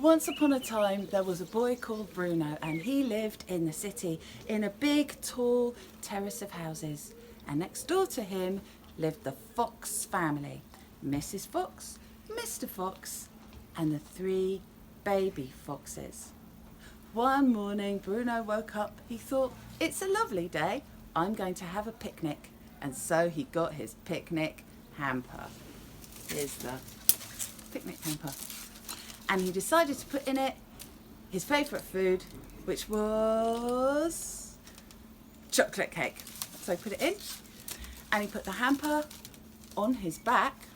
Once upon a time, there was a boy called Bruno, and he lived in the city in a big, tall terrace of houses. And next door to him lived the Fox family, Mrs. Fox, Mr. Fox, and the 3 baby foxes. One morning, Bruno woke up. He thought, it's a lovely day. I'm going to have a picnic. And so he got his picnic hamper. Here's the picnic hamper. And he decided to put in it his favourite food, which was chocolate cake. So he put it in, and he put the hamper on his back,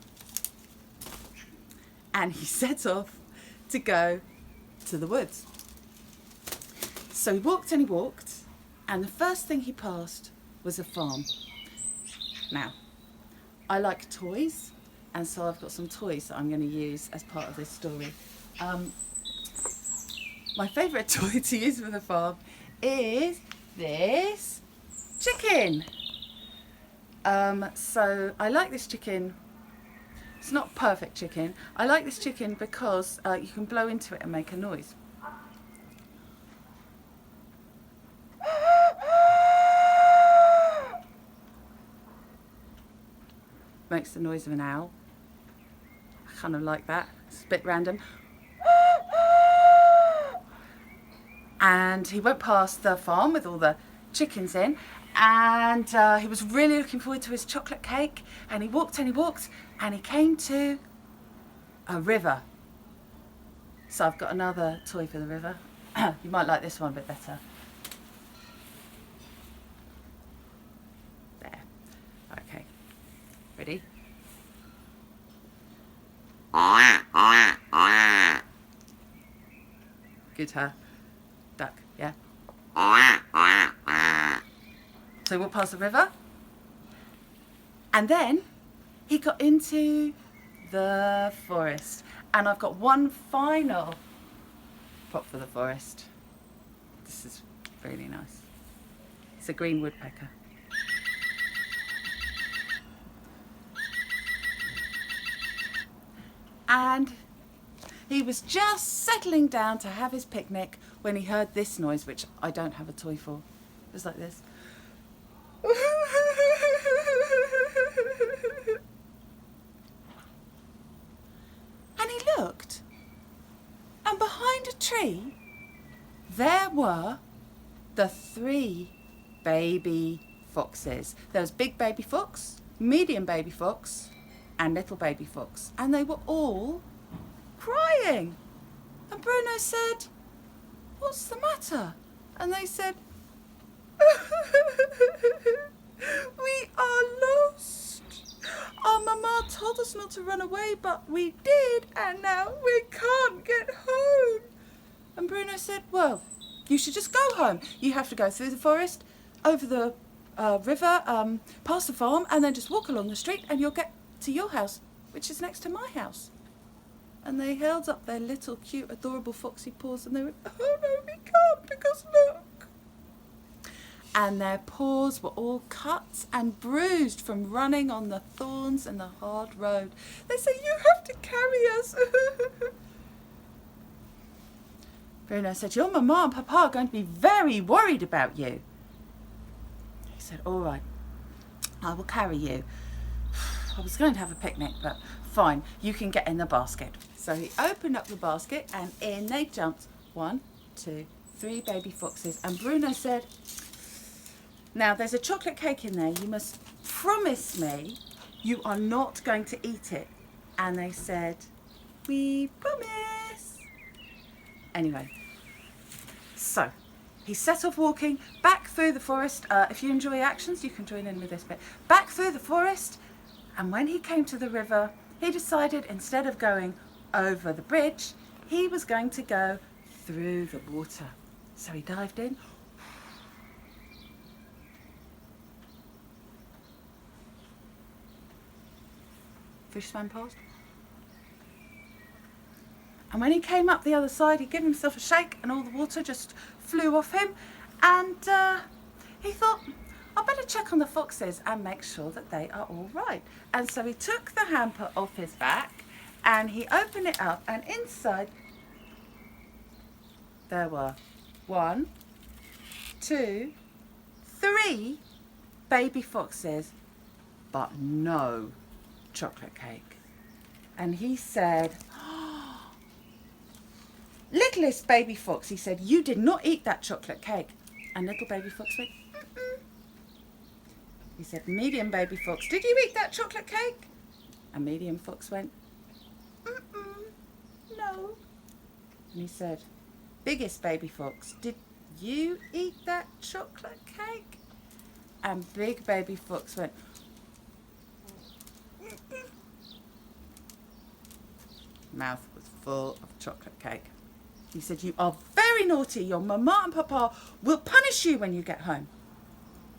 and he set off to go to the woods. So he walked and he walked, and the first thing he passed was a farm. Now, I like toys, and so I've got some toys that I'm going to use as part of this story. My favourite toy to use for the farm is this chicken. So I like this chicken. It's not perfect chicken. I like this chicken because you can blow into it and make a noise. Makes the noise of an owl. I kind of like that. It's a bit random. And he went past the farm with all the chickens in, and he was really looking forward to his chocolate cake, and he walked and he walked, and he came to a river. So I've got another toy for the river. You might like this one a bit better. There. Okay. Ready? Good, huh? Duck, yeah. So he walked past the river, and then he got into the forest. And I've got one final prop for the forest. This is really nice. It's a green woodpecker. And he was just settling down to have his picnic when he heard this noise, which I don't have a toy for. It was like this. And he looked, and behind a tree, there were the 3 baby foxes. There was big baby fox, medium baby fox, and little baby fox. And they were all crying. And Bruno said, "What's the matter?" And they said, "We are lost. Our mama told us not to run away, but we did, and now we can't get home." And Bruno said, "Well, you should just go home. You have to go through the forest, over the river, past the farm, and then just walk along the street, and you'll get to your house, which is next to my house." And they held up their little cute adorable foxy paws, and they went, "Oh no, we can't, because look." And their paws were all cut and bruised from running on the thorns and the hard road. They said, "You have to carry us." Bruno said, "Your mama and papa are going to be very worried about you." He said, "All right, I will carry you. I was going to have a picnic, but fine, you can get in the basket." So he opened up the basket, and in they jumped. 1, 2, 3 baby foxes. And Bruno said, "Now there's a chocolate cake in there. You must promise me you are not going to eat it." And they said, "We promise." Anyway, so he set off walking back through the forest. If you enjoy actions, you can join in with this bit. Back through the forest. And when he came to the river, he decided instead of going over the bridge, he was going to go through the water. So he dived in. Fish swam past. And when he came up the other side, he gave himself a shake, and all the water just flew off him. And he thought, "I better check on the foxes and make sure that they are all right." And so he took the hamper off his back, and he opened it up, and inside there were 1, 2, 3 baby foxes, but no chocolate cake. And he said, littlest baby fox, he said, you did not eat that chocolate cake. And little baby fox went, mm-mm. He said, medium baby fox, did you eat that chocolate cake? And medium fox went, mm-mm, no. And he said, biggest baby fox, did you eat that chocolate cake? And big baby fox went, mm-mm. Mouth was full of chocolate cake. He said, you are very naughty. Your mama and papa will punish you when you get home.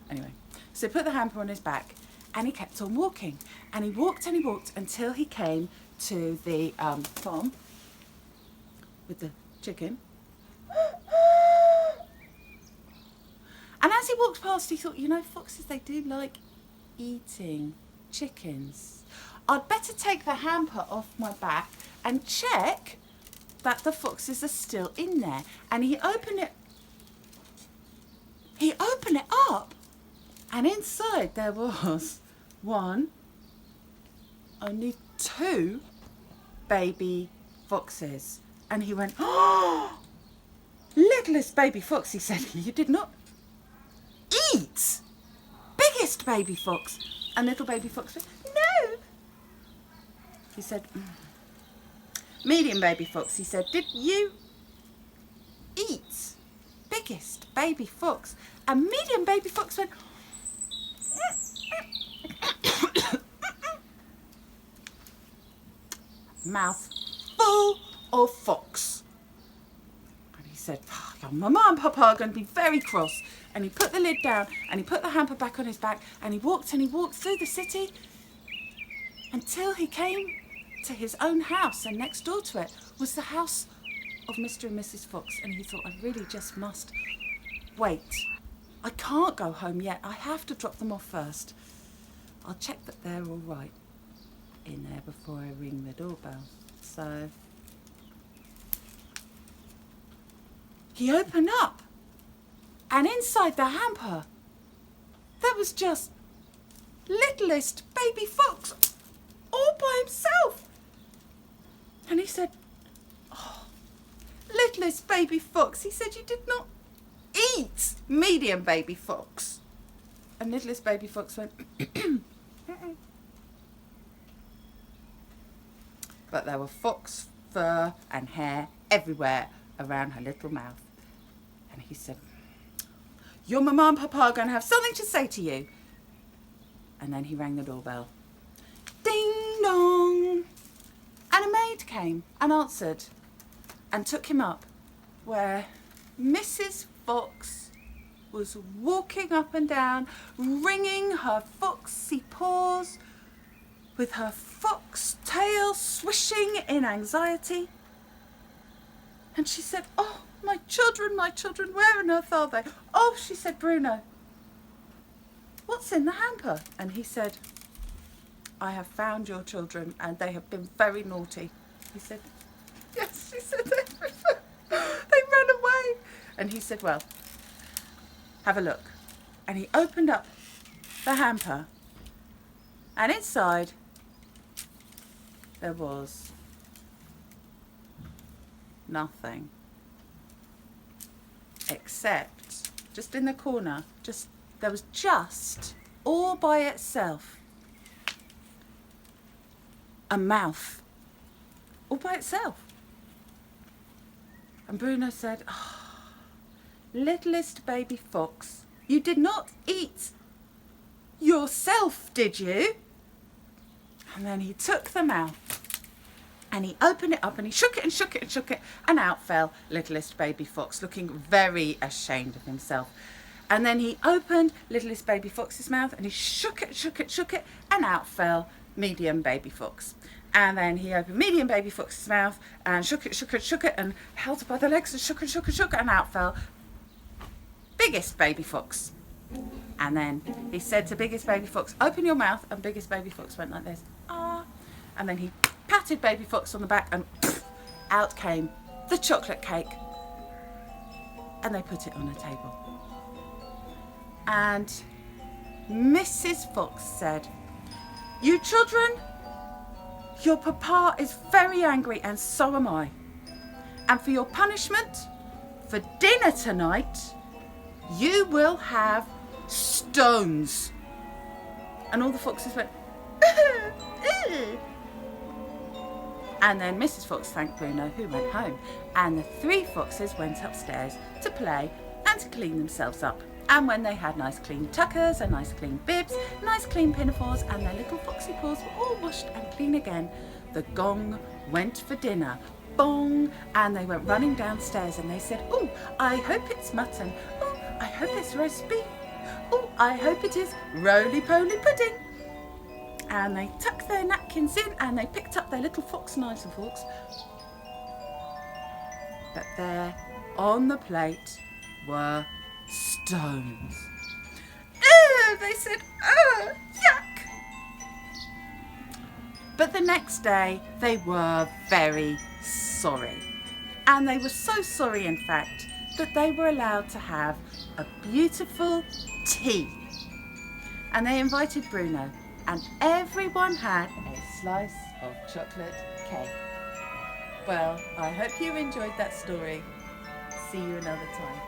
Anyway, so he put the hamper on his back and he kept on walking. And he walked until he came to the farm with the chicken. And as he walked past, he thought, you know, foxes, they do like eating chickens. I'd better take the hamper off my back and check that the foxes are still in there. And he opened it up, and inside there was only 2 baby foxes. And he went, oh, littlest baby fox, he said, you did not eat biggest baby fox. And little baby fox went, no. He said, medium baby fox, he said, did you eat biggest baby fox? And medium baby fox went, mouth full of fox. And he said, your mama and papa are going to be very cross. And he put the lid down and he put the hamper back on his back and he walked through the city until he came to his own house, and next door to it was the house of Mr. and Mrs. Fox. And he thought, I really just must wait. I can't go home yet. I have to drop them off first. I'll check that they're all right in there before I ring the doorbell. So he opened up, and inside the hamper there was just littlest baby fox all by himself. And he said, oh, littlest baby fox, he said, you did not eat medium baby fox. And littlest baby fox went, but there were fox fur and hair everywhere around her little mouth. And he said, your mama and papa are going to have something to say to you. And then he rang the doorbell. Ding dong. And a maid came and answered and took him up where Mrs. Fox was walking up and down, wringing her foxy paws with her fox tail swishing in anxiety. And she said, oh, my children, where on earth are they? Oh, she said, Bruno, what's in the hamper? And he said, I have found your children and they have been very naughty. He said, yes, she said, they ran away. And he said, well, have a look. And he opened up the hamper, and inside there was nothing except just in the corner, there was just all by itself a mouth, all by itself. And Bruno said, oh, littlest baby fox, you did not eat yourself, did you? And then he took the mouth and he opened it up and he shook it and shook it and shook it, and out fell littlest baby fox, looking very ashamed of himself. And then he opened littlest baby fox's mouth and he shook it, and out fell medium baby fox. And then he opened medium baby fox's mouth and shook it, and held it by the legs and shook it, and out fell biggest baby fox. And then he said to biggest baby fox, open your mouth, and biggest baby fox went like this, ah. And then he patted baby fox on the back, and out came the chocolate cake. and they put it on a table. And Mrs. Fox said, "You children, your papa is very angry and so am I. And for your punishment, for dinner tonight, you will have stones." And all the foxes went, and then Mrs. Fox thanked Bruno, who went home, and the 3 foxes went upstairs to play and to clean themselves up. And when they had nice clean tuckers and nice clean bibs, nice clean pinafores, and their little foxy paws were all washed and clean again, the gong went for dinner. Bong! And they went running downstairs and they said, "Oh, I hope it's mutton. Oh, I hope it's roast beef. Oh, I hope it is roly-poly pudding." And they tucked their napkins in and they picked up their little fox knives and forks. But there on the plate were stones. "Oh," they said, "oh, yuck." But the next day they were very sorry. And they were so sorry, in fact, that they were allowed to have a beautiful tea. And they invited Bruno, and everyone had a slice of chocolate cake. Well, I hope you enjoyed that story. See you another time.